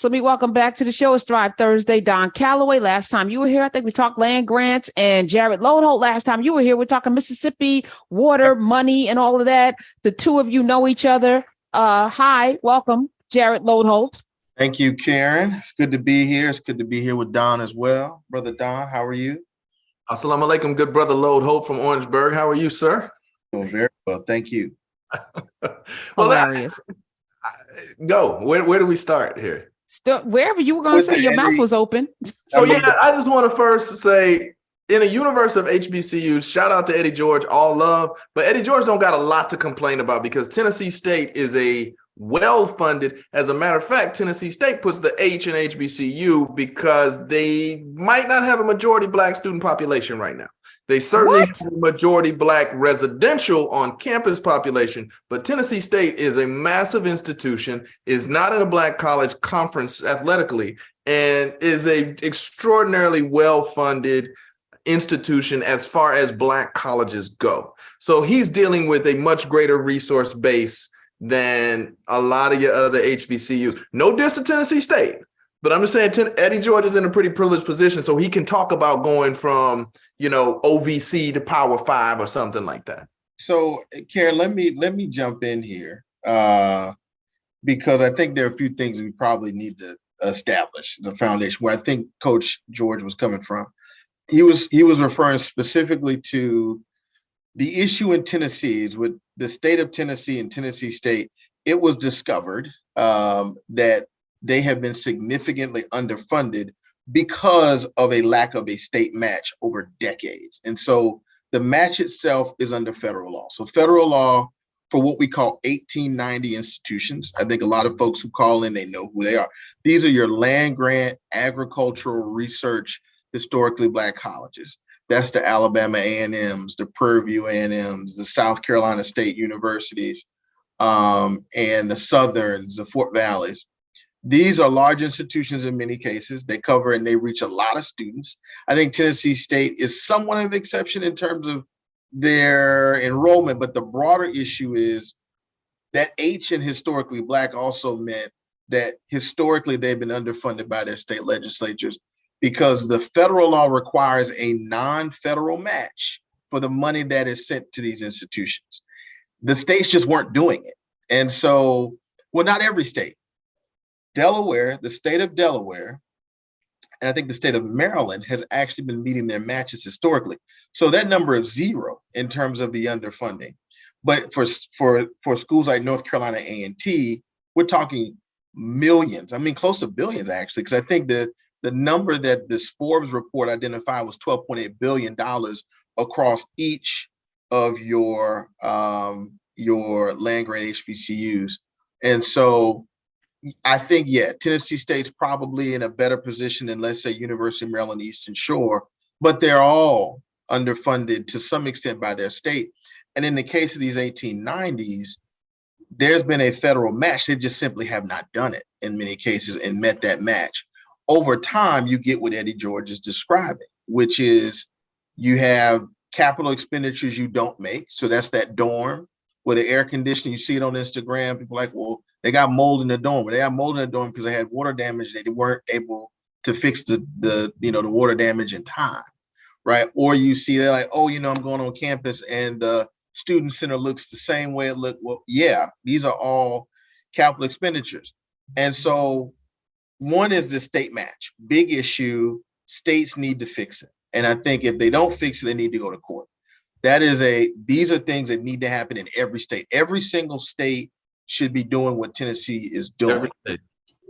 So let me welcome back to the show. It's Thrive Thursday. Don Calloway. Last time you were here, I think we talked land grants, and Jarrod Loadholt. Last time you were here, we're talking Mississippi, water, money, and all of that. The two of you know each other. Hi, welcome, Jarrod Loadholt. Thank you, Karen. It's good to be here. It's good to be here with Don as well. Brother Don, how are you? Assalamu alaikum, good brother Loadholt from Orangeburg. How are you, sir? Doing very well. Thank you. Hilarious. Go. Where do we start here? Wherever you were going to say, your mouth was open. So I just want to first say, in a universe of HBCUs, shout out to Eddie George, all love. But Eddie George don't got a lot to complain about because Tennessee State is a well-funded. As a matter of fact, Tennessee State puts the H in HBCU because they might not have a majority Black student population right now. They certainly have a majority Black residential on campus population, but Tennessee State is a massive institution, is not in a Black college conference athletically, and is a extraordinarily well-funded institution as far as Black colleges go. So he's dealing with a much greater resource base than a lot of your other HBCUs. No diss to Tennessee State, but I'm just saying Eddie George is in a pretty privileged position, so he can talk about going from, OVC to Power 5 or something like that. So, Karen, let me jump in here because I think there are a few things we probably need to establish the foundation where I think Coach George was coming from. He was referring specifically to the issue in Tennessee is with the state of Tennessee and Tennessee State. It was discovered that they have been significantly underfunded because of a lack of a state match over decades. And so the match itself is under federal law. So federal law for what we call 1890 institutions. I think a lot of folks who call in, they know who they are. These are your land grant, agricultural research, historically Black colleges. That's the Alabama A&Ms, the Prairie View A&Ms, the South Carolina State Universities, and the Southerns, the Fort Valleys. These are large institutions in many cases. They cover and they reach a lot of students. I think Tennessee State is somewhat of an exception in terms of their enrollment, but the broader issue is that H in historically Black also meant that historically they've been underfunded by their state legislatures because the federal law requires a non-federal match for the money that is sent to these institutions. The states just weren't doing it. And so, well, not every state. Delaware, the state of Delaware, and I think the state of Maryland has actually been meeting their matches historically. So that number is 0 in terms of the underfunding. But for schools like North Carolina A&T, we're talking millions. I mean, close to billions, actually, because I think that the number that this Forbes report identified was $12.8 billion across each of your land grant HBCUs. And so I think, Tennessee State's probably in a better position than, let's say, University of Maryland Eastern Shore, but they're all underfunded to some extent by their state. And in the case of these 1890s, there's been a federal match. They just simply have not done it in many cases and met that match. Over time, you get what Eddie George is describing, which is you have capital expenditures you don't make. So that's that dorm where the air conditioning, you see it on Instagram, people are like, well, they got mold in the dorm. They got mold in the dorm because they had water damage. They weren't able to fix the water damage in time, right? Or you see they're like, oh, I'm going on campus and the student center looks the same way it looked. Well, these are all capital expenditures. And so one is the state match. Big issue, states need to fix it. And I think if they don't fix it, they need to go to court. These are things that need to happen in every state. Every single state should be doing what Tennessee is doing.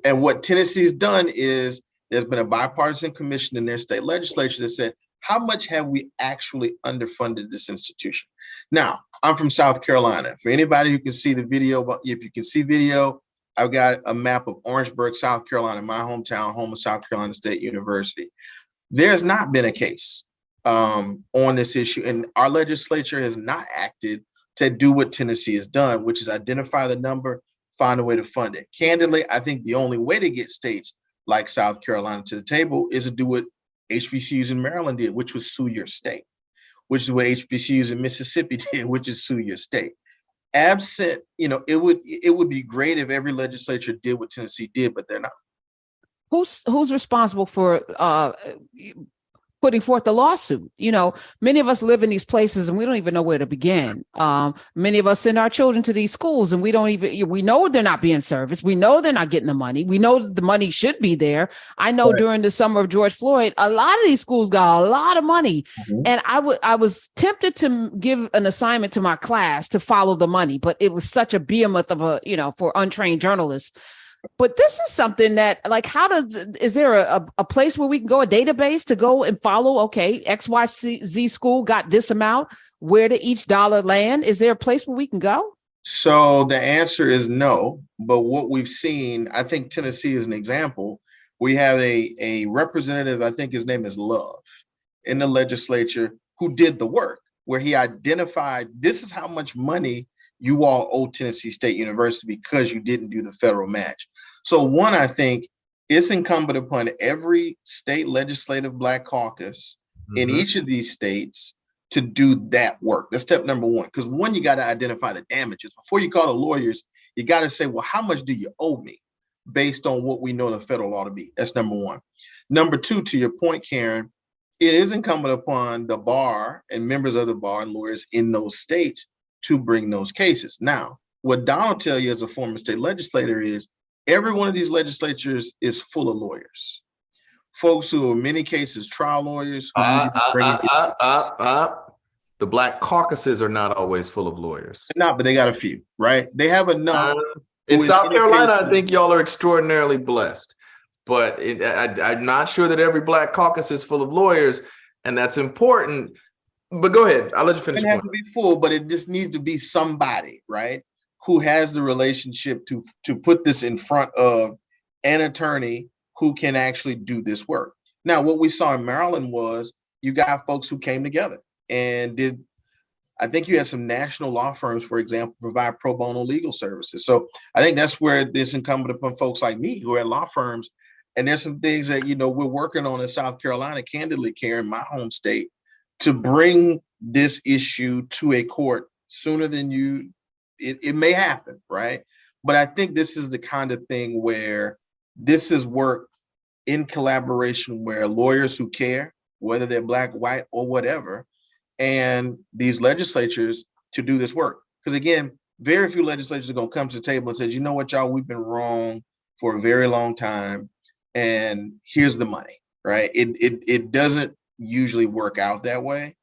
And what Tennessee has done is there's been a bipartisan commission in their state legislature that said, how much have we actually underfunded this institution? Now, I'm from South Carolina. For anybody who can see the video, if you can see video, I've got a map of Orangeburg, South Carolina, my hometown, home of South Carolina State University. There's not been a case on this issue, and our legislature has not acted to do what Tennessee has done, which is identify the number, find a way to fund it. Candidly, I think the only way to get states like South Carolina to the table is to do what HBCUs in Maryland did, which was sue your state, which is what HBCUs in Mississippi did, which is sue your state. Absent, it would be great if every legislature did what Tennessee did, but they're not. who's responsible for putting forth the lawsuit? Many of us live in these places and we don't even know where to begin. Many of us send our children to these schools and we know they're not being serviced. We know they're not getting the money. We know that the money should be there. I know during the summer of George Floyd, a lot of these schools got a lot of money. Mm-hmm. And I was tempted to give an assignment to my class to follow the money, but it was such a behemoth of for untrained journalists. But this is something that, is there a place where we can go, a database to go and follow, okay, XYZ school got this amount, where did each dollar land? Is there a place where we can go? So the answer is no. But what we've seen, I think Tennessee is an example. We have a representative, I think his name is Love, in the legislature who did the work, where he identified this is how much money you all owe Tennessee State University because you didn't do the federal match. So one, I think it's incumbent upon every state legislative Black caucus in each of these states to do that work. That's step number one. Because one, you got to identify the damages. Before you call the lawyers, you got to say, well, how much do you owe me based on what we know the federal law to be? That's number one. Number two, to your point, Karen, it is incumbent upon the bar and members of the bar and lawyers in those states to bring those cases. Now, what Don will tell you as a former state legislator is every one of these legislatures is full of lawyers. Folks who are in many cases trial lawyers. The Black caucuses are not always full of lawyers. Not, but they got a few, right? They have enough. In South Carolina, I think y'all are extraordinarily blessed. But I'm not sure that every Black caucus is full of lawyers, and that's important. But go ahead. I'll let you finish. It has to be full, but it just needs to be somebody, right, who has the relationship to put this in front of an attorney who can actually do this work. Now, what we saw in Maryland was you got folks who came together and did. I think you had some national law firms, for example, provide pro bono legal services. So I think that's where it's incumbent upon folks like me who are at law firms. And there's some things that, we're working on in South Carolina, candidly, Karen, my home state, to bring this issue to a court sooner than it may happen, right? But I think this is the kind of thing where this is work in collaboration where lawyers who care, whether they're Black, white, or whatever, and these legislatures to do this work. Because again, very few legislatures are going to come to the table and say, you know what, y'all, we've been wrong for a very long time, and here's the money, right? It doesn't usually work out that way.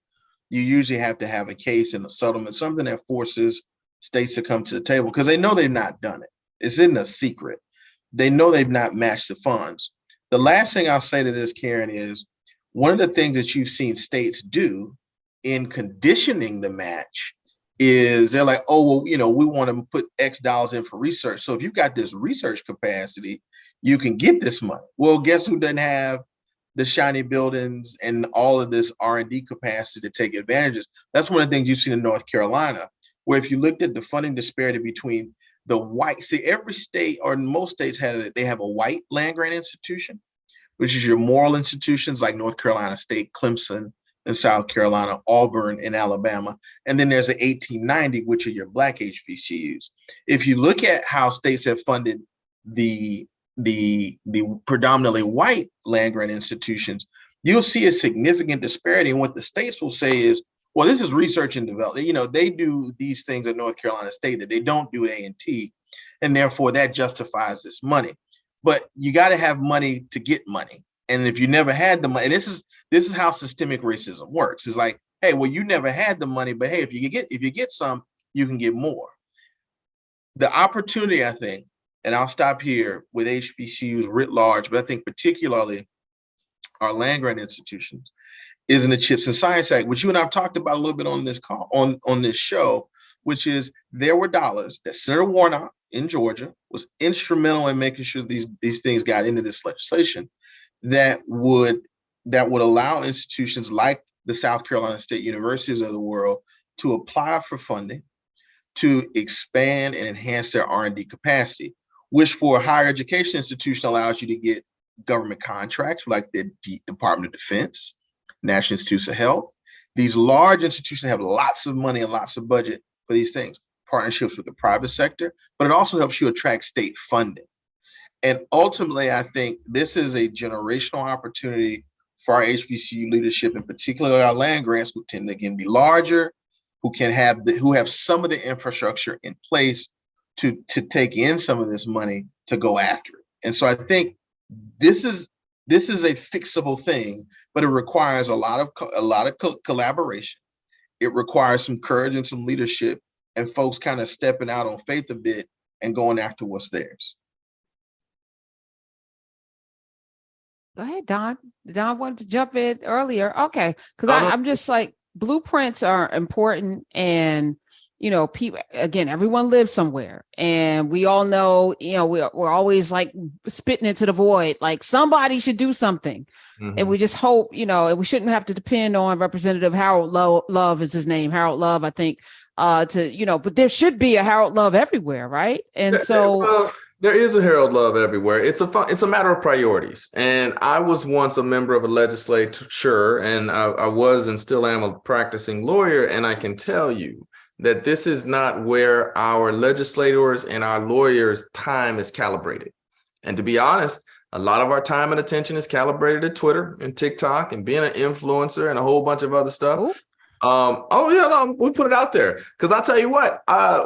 You usually have to have a case and a settlement, something that forces states to come to the table because they know they've not done it. It's in a secret. They know they've not matched the funds. The last thing I'll say to this, Karen, is one of the things that you've seen states do in conditioning the match is they're like, oh, well, we want to put X dollars in for research. So if you've got this research capacity, you can get this money. Well, guess who doesn't have the shiny buildings and all of this R&D capacity to take advantages? That's one of the things you've seen in North Carolina, where if you looked at the funding disparity between the white, every state or most states have a white land grant institution, which is your moral institutions like North Carolina State, Clemson in South Carolina, Auburn in Alabama. And then there's an 1890, which are your Black HBCUs. If you look at how states have funded the predominantly white land grant institutions, you'll see a significant disparity. And what the states will say is, well, this is research and development. They do these things at North Carolina State that they don't do at A&T, and therefore that justifies this money. But you got to have money to get money. And if you never had the money, and this is how systemic racism works. It's like, hey, well, you never had the money, but hey, if you get some, you can get more. The opportunity, I think, and I'll stop here with HBCUs writ large, but I think particularly our land grant institutions, is in the CHIPS and Science Act, which you and I've talked about a little bit on this call, on this show, which is there were dollars that Senator Warnock in Georgia was instrumental in making sure these things got into this legislation that would allow institutions like the South Carolina State Universities of the world to apply for funding to expand and enhance their R&D capacity, which for a higher education institution allows you to get government contracts like the Department of Defense, National Institutes of Health. These large institutions have lots of money and lots of budget for these things, partnerships with the private sector, but it also helps you attract state funding. And ultimately, I think this is a generational opportunity for our HBCU leadership, in particular our land grants, who tend to again be larger, who have some of the infrastructure in place to take in some of this money to go after it. And so I think this is a fixable thing, but it requires a lot of collaboration. It requires some courage and some leadership, and folks kind of stepping out on faith a bit and going after what's theirs. Go ahead, Don. Don wanted to jump in earlier. Okay. Because I'm just like, blueprints are important. And, people, again, everyone lives somewhere. And we all know, we're always like spitting into the void. Like somebody should do something. Mm-hmm. And we just hope, we shouldn't have to depend on Representative Harold Love is his name. Harold Love, I think, but there should be a Harold Love everywhere. Right. And so. There is a Harold Love everywhere. It's a matter of priorities. And I was once a member of a legislature, and I was and still am a practicing lawyer. And I can tell you that this is not where our legislators and our lawyers' time is calibrated. And to be honest, a lot of our time and attention is calibrated at Twitter and TikTok and being an influencer and a whole bunch of other stuff. Ooh. We put it out there because I'll tell you what,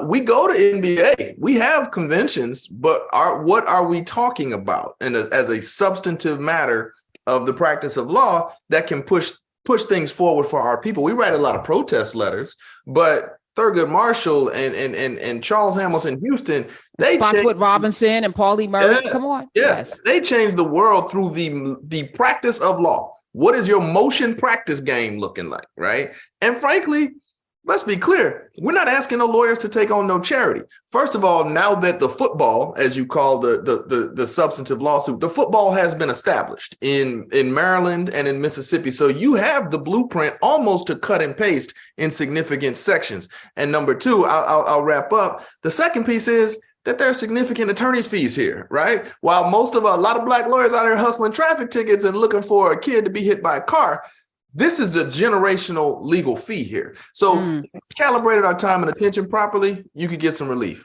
we go to NBA, we have conventions, but what are we talking about? And as a substantive matter of the practice of law that can push things forward for our people. We write a lot of protest letters, but Thurgood Marshall and Charles Hamilton Houston, they Spotswood Robinson and Paulie Murray. Yes, come on. Yes, they changed the world through the practice of law. What is your motion practice game looking like, right? And frankly, let's be clear, we're not asking the lawyers to take on no charity. First of all, now that the football, as you call the substantive lawsuit, the football has been established in Maryland and in Mississippi. So you have the blueprint almost to cut and paste in significant sections. And number two, I'll wrap up. The second piece is that there are significant attorney's fees here, right? While a lot of Black lawyers out here hustling traffic tickets and looking for a kid to be hit by a car, this is a generational legal fee here. So if we calibrated our time and attention properly, you could get some relief.